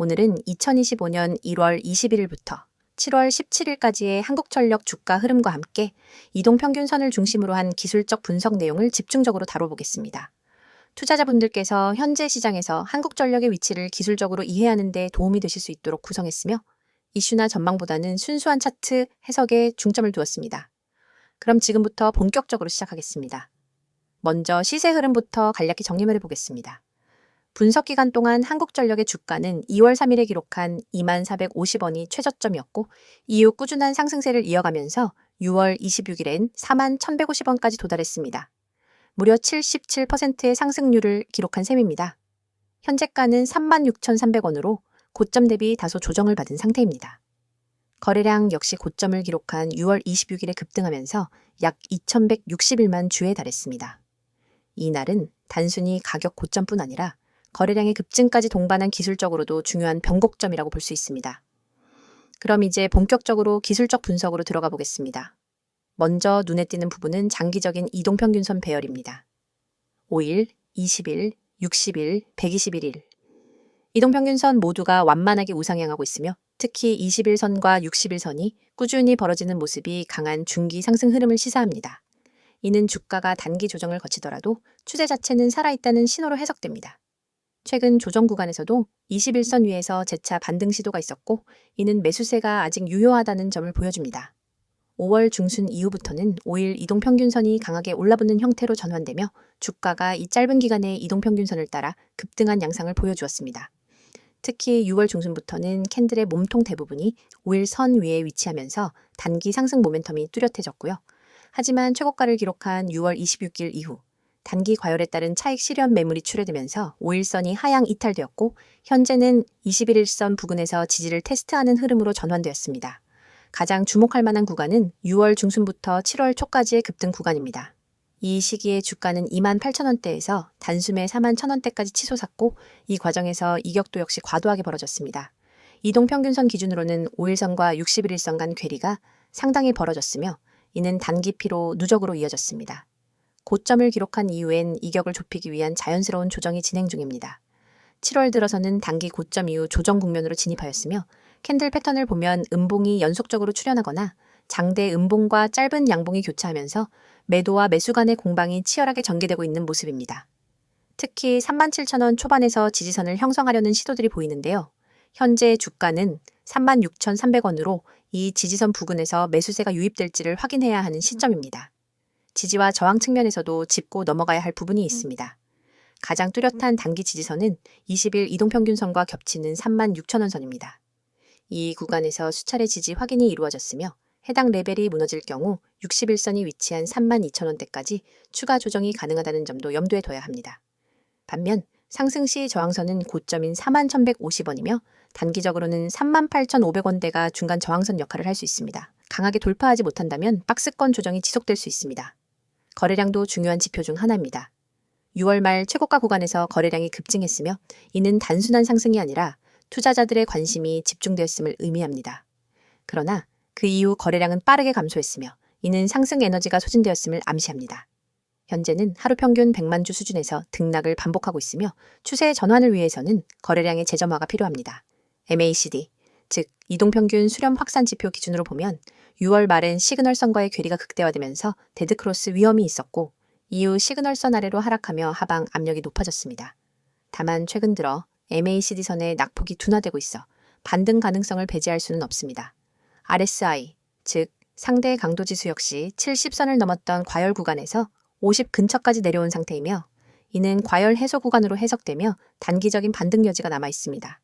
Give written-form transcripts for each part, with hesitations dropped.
오늘은 2025년 1월 21일부터 7월 17일까지의 한국전력 주가 흐름과 함께 이동평균선을 중심으로 한 기술적 분석 내용을 집중적으로 다뤄보겠습니다. 투자자분들께서 현재 시장에서 한국전력의 위치를 기술적으로 이해하는 데 도움이 되실 수 있도록 구성했으며 이슈나 전망보다는 순수한 차트 해석에 중점을 두었습니다. 그럼 지금부터 본격적으로 시작하겠습니다. 먼저 시세 흐름부터 간략히 정리를 해보겠습니다. 분석 기간 동안 한국전력의 주가는 2월 3일에 기록한 2450원이 최저점이었고 이후 꾸준한 상승세를 이어가면서 6월 26일엔 41,150원까지 도달했습니다. 무려 77%의 상승률을 기록한 셈입니다. 현재가는 36,300원으로 고점 대비 다소 조정을 받은 상태입니다. 거래량 역시 고점을 기록한 6월 26일에 급등하면서 약 2,161만 주에 달했습니다. 이날은 단순히 가격 고점뿐 아니라 거래량의 급증까지 동반한 기술적으로도 중요한 변곡점이라고 볼 수 있습니다. 그럼 이제 본격적으로 기술적 분석으로 들어가 보겠습니다. 먼저 눈에 띄는 부분은 장기적인 이동평균선 배열입니다. 5일, 20일, 60일, 121일. 이동평균선 모두가 완만하게 우상향하고 있으며 특히 21선과 61선이 꾸준히 벌어지는 모습이 강한 중기 상승 흐름을 시사합니다. 이는 주가가 단기 조정을 거치더라도 추세 자체는 살아있다는 신호로 해석됩니다. 최근 조정 구간에서도 21선 위에서 재차 반등 시도가 있었고 이는 매수세가 아직 유효하다는 점을 보여줍니다. 5월 중순 이후부터는 5일 이동평균선이 강하게 올라붙는 형태로 전환되며 주가가 이 짧은 기간의 이동평균선을 따라 급등한 양상을 보여주었습니다. 특히 6월 중순부터는 캔들의 몸통 대부분이 5일 선 위에 위치하면서 단기 상승 모멘텀이 뚜렷해졌고요. 하지만 최고가를 기록한 6월 26일 이후 단기 과열에 따른 차익 실현 매물이 출회되면서 5일선이 하향 이탈되었고 현재는 21일선 부근에서 지지를 테스트하는 흐름으로 전환되었습니다. 가장 주목할 만한 구간은 6월 중순부터 7월 초까지의 급등 구간입니다. 이 시기에 주가는 28,000원대에서 단숨에 41,000원대까지 치솟았고 이 과정에서 이격도 역시 과도하게 벌어졌습니다. 이동평균선 기준으로는 5일선과 61일선 간 괴리가 상당히 벌어졌으며 이는 단기 피로 누적으로 이어졌습니다. 고점을 기록한 이후엔 이격을 좁히기 위한 자연스러운 조정이 진행 중입니다. 7월 들어서는 단기 고점 이후 조정 국면으로 진입하였으며 캔들 패턴을 보면 음봉이 연속적으로 출현하거나 장대 음봉과 짧은 양봉이 교차하면서 매도와 매수 간의 공방이 치열하게 전개되고 있는 모습입니다. 특히 37,000원 초반에서 지지선을 형성하려는 시도들이 보이는데요. 현재 주가는 36,300원으로 이 지지선 부근에서 매수세가 유입될지를 확인해야 하는 시점입니다. 지지와 저항 측면에서도 짚고 넘어가야 할 부분이 있습니다. 가장 뚜렷한 단기 지지선은 20일 이동평균선과 겹치는 36,000원 선입니다. 이 구간에서 수차례 지지 확인이 이루어졌으며 해당 레벨이 무너질 경우 61선이 위치한 32,000원대까지 추가 조정이 가능하다는 점도 염두에 둬야 합니다. 반면 상승 시 저항선은 고점인 41,150원이며 단기적으로는 38,500원대가 중간 저항선 역할을 할 수 있습니다. 강하게 돌파하지 못한다면 박스권 조정이 지속될 수 있습니다. 거래량도 중요한 지표 중 하나입니다. 6월 말 최고가 구간에서 거래량이 급증했으며 이는 단순한 상승이 아니라 투자자들의 관심이 집중되었음을 의미합니다. 그러나 그 이후 거래량은 빠르게 감소했으며 이는 상승 에너지가 소진되었음을 암시합니다. 현재는 하루 평균 100만 주 수준에서 등락을 반복하고 있으며 추세 전환을 위해서는 거래량의 재점화가 필요합니다. MACD, 즉 이동평균 수렴 확산 지표 기준으로 보면 6월 말엔 시그널선과의 괴리가 극대화되면서 데드크로스 위험이 있었고 이후 시그널선 아래로 하락하며 하방 압력이 높아졌습니다. 다만 최근 들어 MACD선의 낙폭이 둔화되고 있어 반등 가능성을 배제할 수는 없습니다. RSI, 즉 상대 강도지수 역시 70선을 넘었던 과열 구간에서 50 근처까지 내려온 상태이며 이는 과열 해소 구간으로 해석되며 단기적인 반등 여지가 남아 있습니다.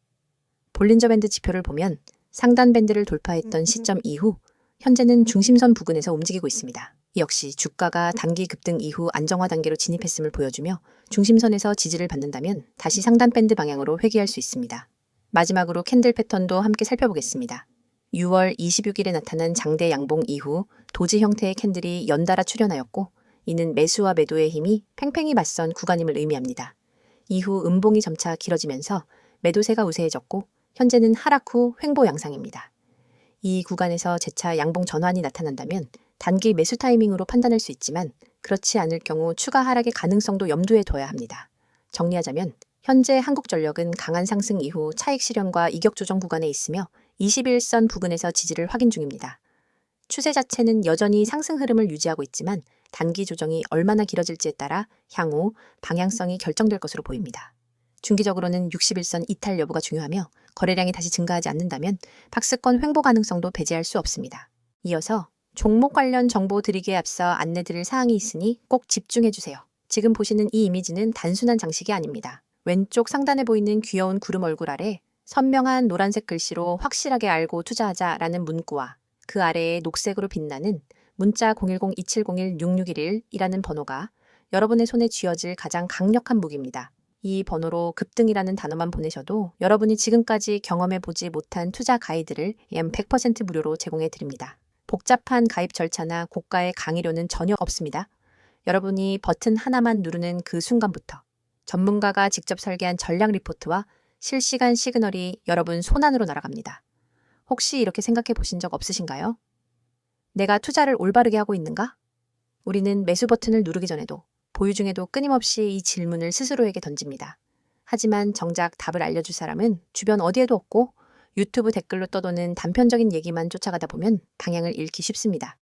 볼린저 밴드 지표를 보면 상단 밴드를 돌파했던 시점 이후 현재는 중심선 부근에서 움직이고 있습니다. 역시 주가가 단기 급등 이후 안정화 단계로 진입했음을 보여주며 중심선에서 지지를 받는다면 다시 상단 밴드 방향으로 회귀할 수 있습니다. 마지막으로 캔들 패턴도 함께 살펴보겠습니다. 6월 26일에 나타난 장대 양봉 이후 도지 형태의 캔들이 연달아 출현하였고 이는 매수와 매도의 힘이 팽팽히 맞선 구간임을 의미합니다. 이후 음봉이 점차 길어지면서 매도세가 우세해졌고 현재는 하락 후 횡보 양상입니다. 이 구간에서 재차 양봉 전환이 나타난다면 단기 매수 타이밍으로 판단할 수 있지만 그렇지 않을 경우 추가 하락의 가능성도 염두에 둬야 합니다. 정리하자면 현재 한국전력은 강한 상승 이후 차익 실현과 이격 조정 구간에 있으며 21선 부근에서 지지를 확인 중입니다. 추세 자체는 여전히 상승 흐름을 유지하고 있지만 단기 조정이 얼마나 길어질지에 따라 향후 방향성이 결정될 것으로 보입니다. 중기적으로는 61선 이탈 여부가 중요하며 거래량이 다시 증가하지 않는다면 박스권 횡보 가능성도 배제할 수 없습니다. 이어서 종목 관련 정보 드리기에 앞서 안내드릴 사항이 있으니 꼭 집중해주세요. 지금 보시는 이 이미지는 단순한 장식이 아닙니다. 왼쪽 상단에 보이는 귀여운 구름 얼굴 아래 선명한 노란색 글씨로 확실하게 알고 투자하자라는 문구와 그 아래에 녹색으로 빛나는 문자 010-2701-6611이라는 번호가 여러분의 손에 쥐어질 가장 강력한 무기입니다. 이 번호로 급등이라는 단어만 보내셔도 여러분이 지금까지 경험해보지 못한 투자 가이드를 약 100% 무료로 제공해 드립니다. 복잡한 가입 절차나 고가의 강의료는 전혀 없습니다. 여러분이 버튼 하나만 누르는 그 순간부터 전문가가 직접 설계한 전략 리포트와 실시간 시그널이 여러분 손안으로 날아갑니다. 혹시 이렇게 생각해 보신 적 없으신가요? 내가 투자를 올바르게 하고 있는가? 우리는 매수 버튼을 누르기 전에도 보유 중에도 끊임없이 이 질문을 스스로에게 던집니다. 하지만 정작 답을 알려줄 사람은 주변 어디에도 없고 유튜브 댓글로 떠도는 단편적인 얘기만 쫓아가다 보면 방향을 잃기 쉽습니다.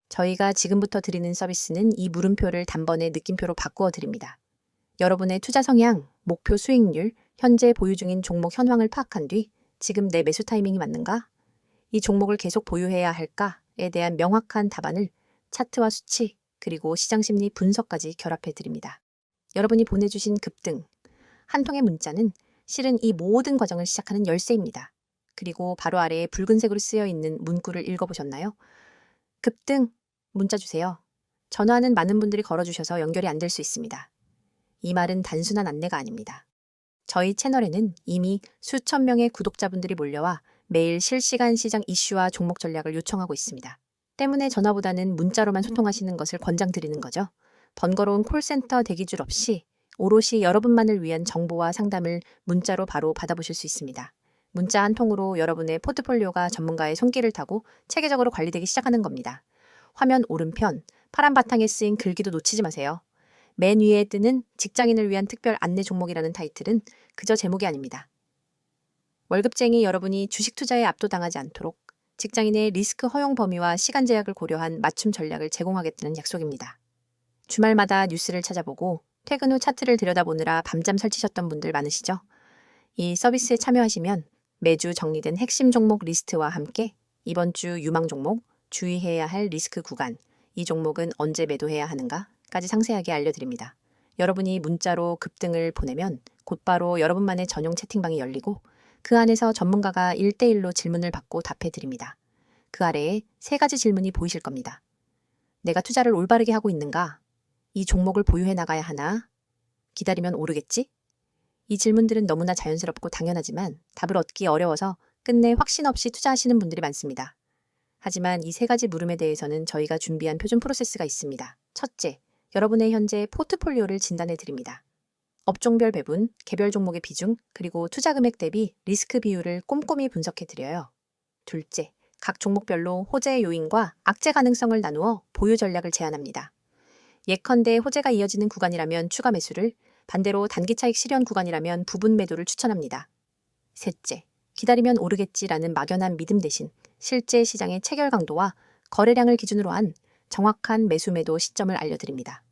저희가 지금부터 드리는 서비스는 이 물음표를 단번에 느낌표로 바꾸어 드립니다. 여러분의 투자 성향, 목표 수익률, 현재 보유 중인 종목 현황을 파악한 뒤 지금 내 매수 타이밍이 맞는가? 이 종목을 계속 보유해야 할까에 대한 명확한 답안을 차트와 수치, 그리고 시장심리 분석까지 결합해 드립니다. 여러분이 보내주신 급등, 한 통의 문자는 실은 이 모든 과정을 시작하는 열쇠입니다. 그리고 바로 아래에 붉은색으로 쓰여 있는 문구를 읽어보셨나요? 급등, 문자 주세요. 전화는 많은 분들이 걸어주셔서 연결이 안 될 수 있습니다. 이 말은 단순한 안내가 아닙니다. 저희 채널에는 이미 수천 명의 구독자분들이 몰려와 매일 실시간 시장 이슈와 종목 전략을 요청하고 있습니다. 때문에 전화보다는 문자로만 소통하시는 것을 권장드리는 거죠. 번거로운 콜센터 대기줄 없이 오롯이 여러분만을 위한 정보와 상담을 문자로 바로 받아보실 수 있습니다. 문자 한 통으로 여러분의 포트폴리오가 전문가의 손길을 타고 체계적으로 관리되기 시작하는 겁니다. 화면 오른편 파란 바탕에 쓰인 글귀도 놓치지 마세요. 맨 위에 뜨는 직장인을 위한 특별 안내 종목이라는 타이틀은 그저 제목이 아닙니다. 월급쟁이 여러분이 주식 투자에 압도당하지 않도록 직장인의 리스크 허용 범위와 시간 제약을 고려한 맞춤 전략을 제공하겠다는 약속입니다. 주말마다 뉴스를 찾아보고 퇴근 후 차트를 들여다보느라 밤잠 설치셨던 분들 많으시죠? 이 서비스에 참여하시면 매주 정리된 핵심 종목 리스트와 함께 이번 주 유망 종목, 주의해야 할 리스크 구간, 이 종목은 언제 매도해야 하는가까지 상세하게 알려드립니다. 여러분이 문자로 급등을 보내면 곧바로 여러분만의 전용 채팅방이 열리고 그 안에서 전문가가 1대1로 질문을 받고 답해드립니다. 그 아래에 3가지 질문이 보이실 겁니다. 내가 투자를 올바르게 하고 있는가? 이 종목을 보유해 나가야 하나? 기다리면 오르겠지? 이 질문들은 너무나 자연스럽고 당연하지만 답을 얻기 어려워서 끝내 확신 없이 투자하시는 분들이 많습니다. 하지만 이 3가지 물음에 대해서는 저희가 준비한 표준 프로세스가 있습니다. 첫째, 여러분의 현재 포트폴리오를 진단해 드립니다. 업종별 배분, 개별 종목의 비중, 그리고 투자 금액 대비 리스크 비율을 꼼꼼히 분석해 드려요. 둘째, 각 종목별로 호재 요인과 악재 가능성을 나누어 보유 전략을 제안합니다. 예컨대 호재가 이어지는 구간이라면 추가 매수를, 반대로 단기 차익 실현 구간이라면 부분 매도를 추천합니다. 셋째, 기다리면 오르겠지라는 막연한 믿음 대신 실제 시장의 체결 강도와 거래량을 기준으로 한 정확한 매수 매도 시점을 알려드립니다.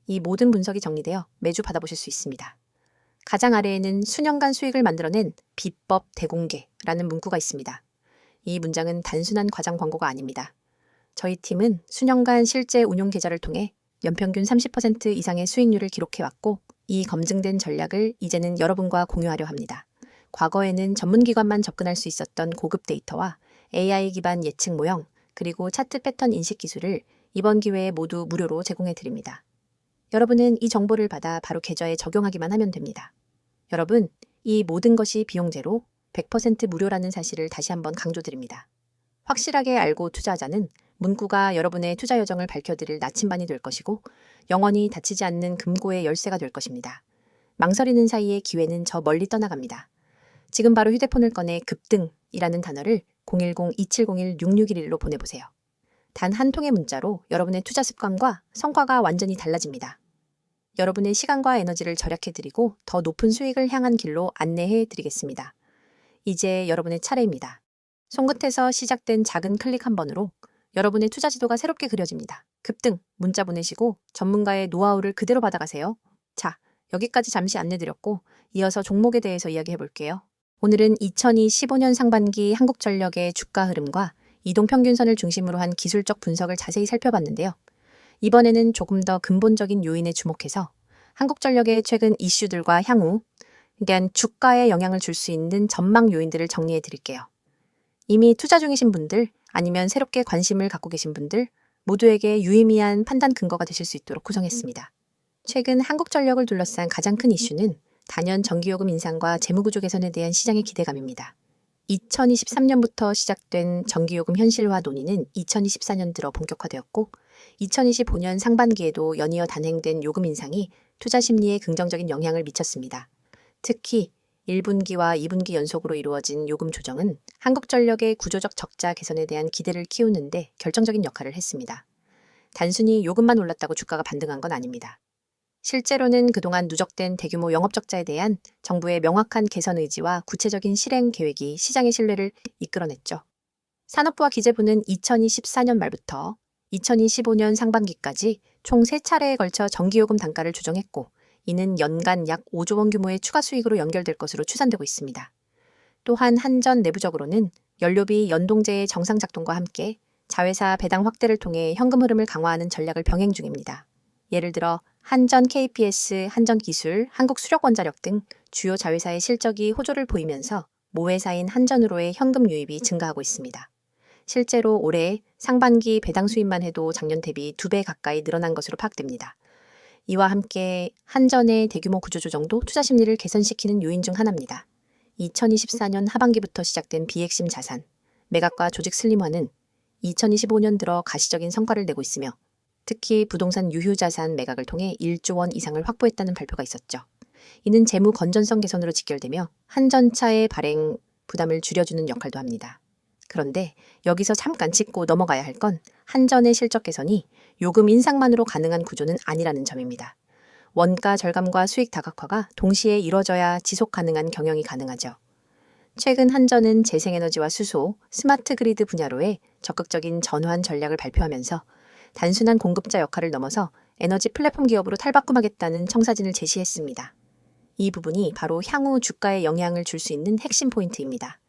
이 모든 분석이 정리되어 매주 받아보실 수 있습니다. 가장 아래에는 수년간 수익을 만들어낸 비법 대공개라는 문구가 있습니다. 이 문장은 단순한 과장 광고가 아닙니다. 저희 팀은 수년간 실제 운용 계좌를 통해 연평균 30% 이상의 수익률을 기록해왔고 이 검증된 전략을 이제는 여러분과 공유하려 합니다. 과거에는 전문기관만 접근할 수 있었던 고급 데이터와 AI 기반 예측 모형, 그리고 차트 패턴 인식 기술을 이번 기회에 모두 무료로 제공해 드립니다. 여러분은 이 정보를 받아 바로 계좌에 적용하기만 하면 됩니다. 여러분, 이 모든 것이 비용 제로, 100% 무료라는 사실을 다시 한번 강조드립니다. 확실하게 알고 투자하자는 문구가 여러분의 투자 여정을 밝혀드릴 나침반이 될 것이고 영원히 닫히지 않는 금고의 열쇠가 될 것입니다. 망설이는 사이에 기회는 저 멀리 떠나갑니다. 지금 바로 휴대폰을 꺼내 급등이라는 단어를 010-2701-6611로 보내보세요. 단 한 통의 문자로 여러분의 투자 습관과 성과가 완전히 달라집니다. 여러분의 시간과 에너지를 절약해드리고 더 높은 수익을 향한 길로 안내해드리겠습니다. 이제 여러분의 차례입니다. 손끝에서 시작된 작은 클릭 한 번으로 여러분의 투자 지도가 새롭게 그려집니다. 급등, 문자 보내시고 전문가의 노하우를 그대로 받아가세요. 자, 여기까지 잠시 안내드렸고 이어서 종목에 대해서 이야기해볼게요. 오늘은 2025년 상반기 한국전력의 주가 흐름과 이동평균선을 중심으로 한 기술적 분석을 자세히 살펴봤는데요. 이번에는 조금 더 근본적인 요인에 주목해서 한국전력의 최근 이슈들과 향후, 그러니까 주가에 영향을 줄 수 있는 전망 요인들을 정리해 드릴게요. 이미 투자 중이신 분들, 아니면 새롭게 관심을 갖고 계신 분들 모두에게 유의미한 판단 근거가 되실 수 있도록 구성했습니다. 최근 한국전력을 둘러싼 가장 큰 이슈는 단연 전기요금 인상과 재무구조 개선에 대한 시장의 기대감입니다. 2023년부터 시작된 전기요금 현실화 논의는 2024년 들어 본격화되었고 2025년 상반기에도 연이어 단행된 요금 인상이 투자 심리에 긍정적인 영향을 미쳤습니다. 특히 1분기와 2분기 연속으로 이루어진 요금 조정은 한국전력의 구조적 적자 개선에 대한 기대를 키우는데 결정적인 역할을 했습니다. 단순히 요금만 올랐다고 주가가 반등한 건 아닙니다. 실제로는 그동안 누적된 대규모 영업적자에 대한 정부의 명확한 개선 의지와 구체적인 실행 계획이 시장의 신뢰를 이끌어냈죠. 산업부와 기재부는 2024년 말부터 2025년 상반기까지 총 3차례에 걸쳐 전기요금 단가를 조정했고 이는 연간 약 5조 원 규모의 추가 수익으로 연결될 것으로 추산되고 있습니다. 또한 한전 내부적으로는 연료비 연동제의 정상 작동과 함께 자회사 배당 확대를 통해 현금 흐름을 강화하는 전략을 병행 중입니다. 예를 들어 한전 KPS, 한전기술, 한국수력원자력 등 주요 자회사의 실적이 호조를 보이면서 모회사인 한전으로의 현금 유입이 증가하고 있습니다. 실제로 올해 상반기 배당 수입만 해도 작년 대비 2배 가까이 늘어난 것으로 파악됩니다. 이와 함께 한전의 대규모 구조조정도 투자 심리를 개선시키는 요인 중 하나입니다. 2024년 하반기부터 시작된 비핵심 자산, 매각과 조직 슬림화는 2025년 들어 가시적인 성과를 내고 있으며 특히 부동산 유휴자산 매각을 통해 1조 원 이상을 확보했다는 발표가 있었죠. 이는 재무 건전성 개선으로 직결되며 한전차의 발행 부담을 줄여주는 역할도 합니다. 그런데 여기서 잠깐 짚고 넘어가야 할 건 한전의 실적 개선이 요금 인상만으로 가능한 구조는 아니라는 점입니다. 원가 절감과 수익 다각화가 동시에 이뤄져야 지속 가능한 경영이 가능하죠. 최근 한전은 재생에너지와 수소, 스마트 그리드 분야로의 적극적인 전환 전략을 발표하면서 단순한 공급자 역할을 넘어서 에너지 플랫폼 기업으로 탈바꿈하겠다는 청사진을 제시했습니다. 이 부분이 바로 향후 주가에 영향을 줄 수 있는 핵심 포인트입니다.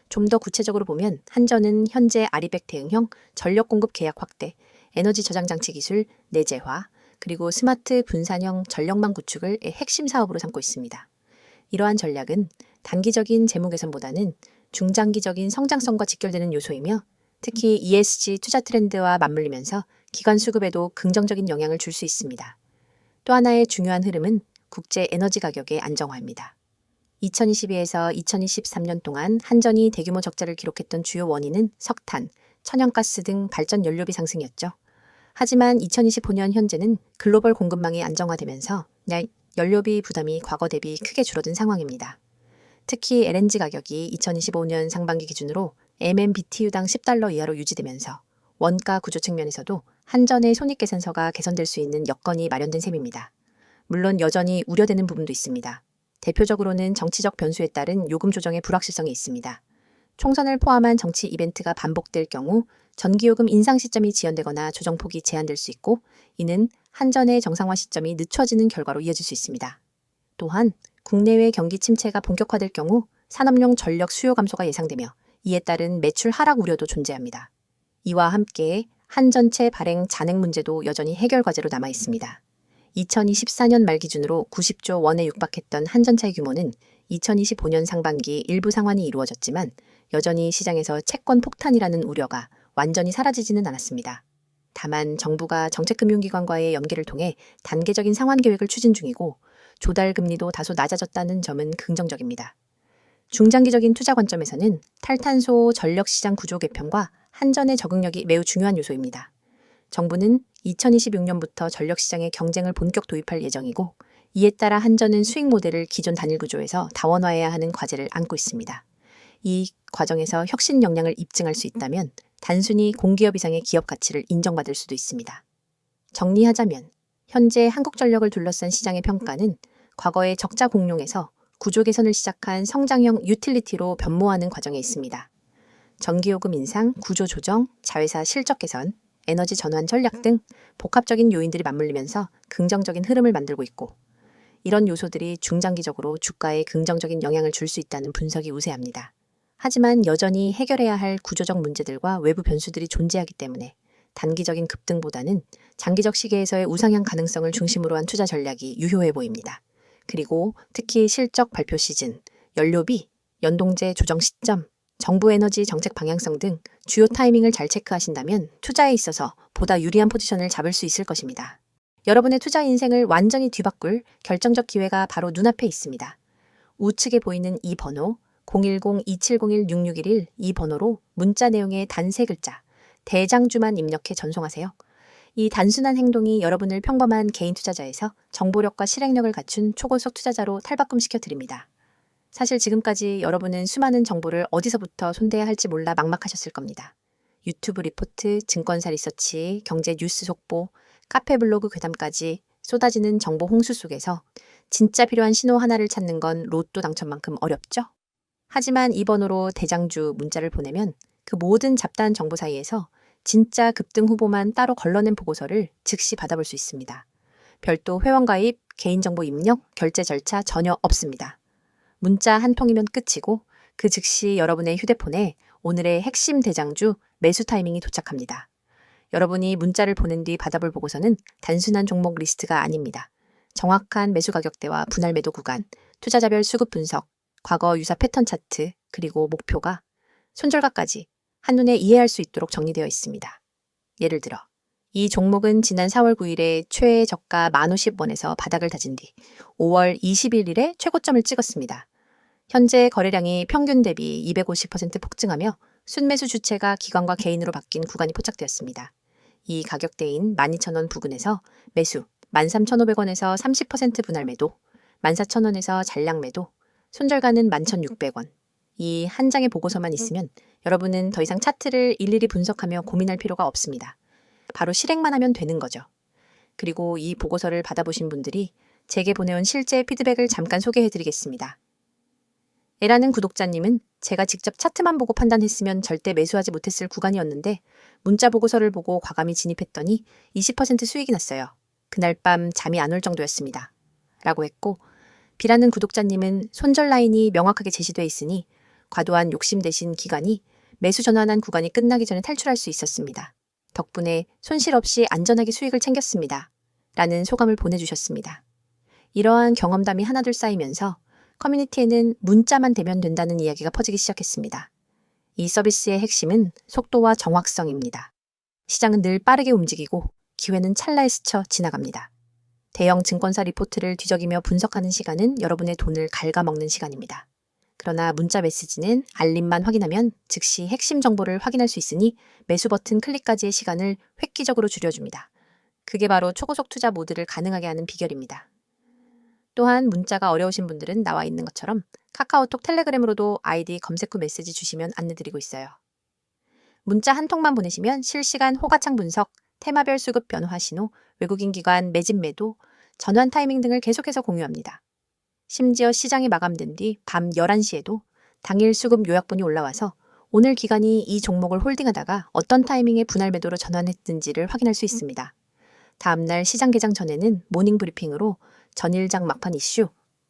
좀 더 구체적으로 보면 한전은 현재 아리백 대응형 전력 공급 계약 확대, 에너지 저장 장치 기술, 내재화, 그리고 스마트 분산형 전력망 구축을 핵심 사업으로 삼고 있습니다. 이러한 전략은 단기적인 재무 개선보다는 중장기적인 성장성과 직결되는 요소이며 특히 ESG 투자 트렌드와 맞물리면서 기관 수급에도 긍정적인 영향을 줄 수 있습니다. 또 하나의 중요한 흐름은 국제 에너지 가격의 안정화입니다. 2022에서 2023년 동안 한전이 대규모 적자를 기록했던 주요 원인은 석탄, 천연가스 등 발전 연료비 상승이었죠. 하지만 2025년 현재는 글로벌 공급망이 안정화되면서 연료비 부담이 과거 대비 크게 줄어든 상황입니다. 특히 LNG 가격이 2025년 상반기 기준으로 MMBTU당 10달러 이하로 유지되면서 원가 구조 측면에서도 한전의 손익계산서가 개선될 수 있는 여건이 마련된 셈입니다. 물론 여전히 우려되는 부분도 있습니다. 대표적으로는 정치적 변수에 따른 요금 조정의 불확실성이 있습니다. 총선을 포함한 정치 이벤트가 반복될 경우 전기요금 인상 시점이 지연되거나 조정폭이 제한될 수 있고 이는 한전의 정상화 시점이 늦춰지는 결과로 이어질 수 있습니다. 또한 국내외 경기 침체가 본격화될 경우 산업용 전력 수요 감소가 예상되며 이에 따른 매출 하락 우려도 존재합니다. 이와 함께 한전체 발행 잔액 문제도 여전히 해결 과제로 남아 있습니다. 2024년 말 기준으로 90조 원에 육박했던 한전차의 규모는 2025년 상반기 일부 상환이 이루어졌지만 여전히 시장에서 채권 폭탄이라는 우려가 완전히 사라지지는 않았습니다. 다만 정부가 정책금융기관과의 연계를 통해 단계적인 상환 계획을 추진 중이고 조달 금리도 다소 낮아졌다는 점은 긍정적입니다. 중장기적인 투자 관점에서는 탈탄소 전력시장 구조 개편과 한전의 적응력이 매우 중요한 요소입니다. 정부는 2026년부터 전력시장에 경쟁을 본격 도입할 예정이고 이에 따라 한전은 수익 모델을 기존 단일 구조에서 다원화해야 하는 과제를 안고 있습니다. 이 과정에서 혁신 역량을 입증할 수 있다면 단순히 공기업 이상의 기업 가치를 인정받을 수도 있습니다. 정리하자면 현재 한국전력을 둘러싼 시장의 평가는 과거의 적자 공룡에서 구조 개선을 시작한 성장형 유틸리티로 변모하는 과정에 있습니다. 전기요금 인상, 구조 조정, 자회사 실적 개선, 에너지 전환 전략 등 복합적인 요인들이 맞물리면서 긍정적인 흐름을 만들고 있고, 이런 요소들이 중장기적으로 주가에 긍정적인 영향을 줄 수 있다는 분석이 우세합니다. 하지만 여전히 해결해야 할 구조적 문제들과 외부 변수들이 존재하기 때문에 단기적인 급등보다는 장기적 시계에서의 우상향 가능성을 중심으로 한 투자 전략이 유효해 보입니다. 그리고 특히 실적 발표 시즌, 연료비, 연동제 조정 시점, 정부 에너지 정책 방향성 등 주요 타이밍을 잘 체크하신다면 투자에 있어서 보다 유리한 포지션을 잡을 수 있을 것입니다. 여러분의 투자 인생을 완전히 뒤바꿀 결정적 기회가 바로 눈앞에 있습니다. 우측에 보이는 이 번호 010-2701-6611 이 번호로 문자 내용의 단 3글자 대장주만 입력해 전송하세요. 이 단순한 행동이 여러분을 평범한 개인 투자자에서 정보력과 실행력을 갖춘 초고속 투자자로 탈바꿈시켜 드립니다. 사실 지금까지 여러분은 수많은 정보를 어디서부터 손대야 할지 몰라 막막하셨을 겁니다. 유튜브 리포트, 증권사 리서치, 경제 뉴스 속보, 카페 블로그 괴담까지 쏟아지는 정보 홍수 속에서 진짜 필요한 신호 하나를 찾는 건 로또 당첨만큼 어렵죠? 하지만 이 번호로 대장주 문자를 보내면 그 모든 잡다한 정보 사이에서 진짜 급등 후보만 따로 걸러낸 보고서를 즉시 받아볼 수 있습니다. 별도 회원가입, 개인정보 입력, 결제 절차 전혀 없습니다. 문자 한 통이면 끝이고 그 즉시 여러분의 휴대폰에 오늘의 핵심 대장주 매수 타이밍이 도착합니다. 여러분이 문자를 보낸 뒤 받아볼 보고서는 단순한 종목 리스트가 아닙니다. 정확한 매수 가격대와 분할 매도 구간, 투자자별 수급 분석, 과거 유사 패턴 차트, 그리고 목표가 손절가까지 한눈에 이해할 수 있도록 정리되어 있습니다. 예를 들어 이 종목은 지난 4월 9일에 최애 저가 1050원에서 바닥을 다진 뒤 5월 21일에 최고점을 찍었습니다. 현재 거래량이 평균 대비 250% 폭증하며 순매수 주체가 기관과 개인으로 바뀐 구간이 포착되었습니다. 이 가격대인 12,000원 부근에서 매수 13,500원에서 30% 분할 매도, 14,000원에서 잔량 매도, 손절가는 11,600원. 이 한 장의 보고서만 있으면 여러분은 더 이상 차트를 일일이 분석하며 고민할 필요가 없습니다. 바로 실행만 하면 되는 거죠. 그리고 이 보고서를 받아보신 분들이 제게 보내온 실제 피드백을 잠깐 소개해드리겠습니다. 에라는 구독자님은 제가 직접 차트만 보고 판단했으면 절대 매수하지 못했을 구간이었는데 문자 보고서를 보고 과감히 진입했더니 20% 수익이 났어요. 그날 밤 잠이 안 올 정도였습니다. 라고 했고, B라는 구독자님은 손절 라인이 명확하게 제시돼 있으니 과도한 욕심 대신 기간이 매수 전환한 구간이 끝나기 전에 탈출할 수 있었습니다. 덕분에 손실 없이 안전하게 수익을 챙겼습니다. 라는 소감을 보내주셨습니다. 이러한 경험담이 하나둘 쌓이면서 커뮤니티에는 문자만 되면 된다는 이야기가 퍼지기 시작했습니다. 이 서비스의 핵심은 속도와 정확성입니다. 시장은 늘 빠르게 움직이고 기회는 찰나에 스쳐 지나갑니다. 대형 증권사 리포트를 뒤적이며 분석하는 시간은 여러분의 돈을 갉아먹는 시간입니다. 그러나 문자 메시지는 알림만 확인하면 즉시 핵심 정보를 확인할 수 있으니 매수 버튼 클릭까지의 시간을 획기적으로 줄여줍니다. 그게 바로 초고속 투자 모드를 가능하게 하는 비결입니다. 또한 문자가 어려우신 분들은 나와 있는 것처럼 카카오톡 텔레그램으로도 아이디 검색 후 메시지 주시면 안내드리고 있어요. 문자 한 통만 보내시면 실시간 호가창 분석, 테마별 수급 변화 신호, 외국인 기관 매집 매도, 전환 타이밍 등을 계속해서 공유합니다. 심지어 시장이 마감된 뒤 밤 11시에도 당일 수급 요약본이 올라와서 오늘 기관이 이 종목을 홀딩하다가 어떤 타이밍에 분할 매도로 전환했는지를 확인할 수 있습니다. 다음날 시장 개장 전에는 모닝 브리핑으로 전일장 막판 이슈,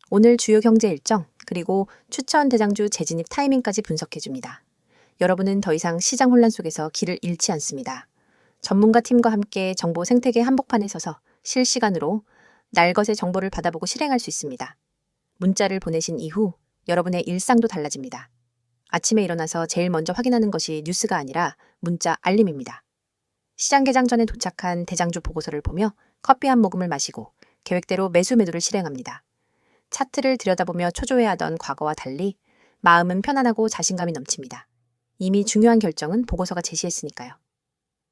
오늘 주요 경제 일정, 그리고 추천 대장주 재진입 타이밍까지 분석해줍니다. 여러분은 더 이상 시장 혼란 속에서 길을 잃지 않습니다. 전문가 팀과 함께 정보 생태계 한복판에 서서 실시간으로 날것의 정보를 받아보고 실행할 수 있습니다. 문자를 보내신 이후 여러분의 일상도 달라집니다. 아침에 일어나서 제일 먼저 확인하는 것이 뉴스가 아니라 문자 알림입니다. 시장 개장 전에 도착한 대장주 보고서를 보며 커피 한 모금을 마시고 계획대로 매수 매도를 실행합니다. 차트를 들여다보며 초조해하던 과거와 달리 마음은 편안하고 자신감이 넘칩니다. 이미 중요한 결정은 보고서가 제시했으니까요.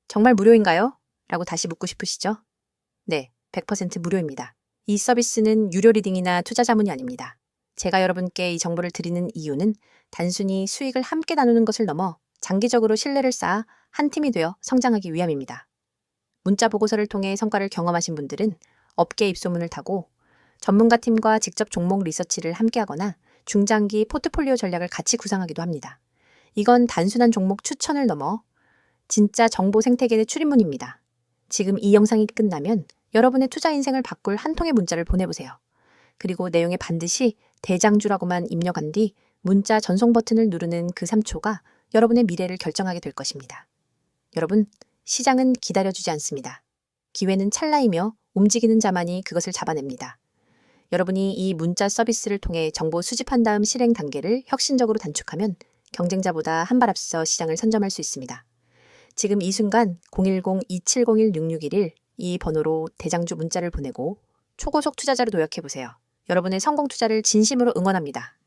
정말 무료인가요? 라고 다시 묻고 싶으시죠? 네, 100% 무료입니다. 이 서비스는 유료 리딩이나 투자 자문이 아닙니다. 제가 여러분께 이 정보를 드리는 이유는 단순히 수익을 함께 나누는 것을 넘어 장기적으로 신뢰를 쌓아 한 팀이 되어 성장하기 위함입니다. 문자 보고서를 통해 성과를 경험하신 분들은 업계 입소문을 타고 전문가팀과 직접 종목 리서치를 함께하거나 중장기 포트폴리오 전략을 같이 구상하기도 합니다. 이건 단순한 종목 추천을 넘어 진짜 정보 생태계의 출입문입니다. 지금 이 영상이 끝나면 여러분의 투자 인생을 바꿀 한 통의 문자를 보내보세요. 그리고 내용에 반드시 대장주라고만 입력한 뒤 문자 전송 버튼을 누르는 그 3초가 여러분의 미래를 결정하게 될 것입니다. 여러분, 시장은 기다려주지 않습니다. 기회는 찰나이며 움직이는 자만이 그것을 잡아냅니다. 여러분이 이 문자 서비스를 통해 정보 수집한 다음 실행 단계를 혁신적으로 단축하면 경쟁자보다 한 발 앞서 시장을 선점할 수 있습니다. 지금 이 순간 010-2701-6611 이 번호로 대장주 문자를 보내고 초고속 투자자로 도약해보세요. 여러분의 성공 투자를 진심으로 응원합니다.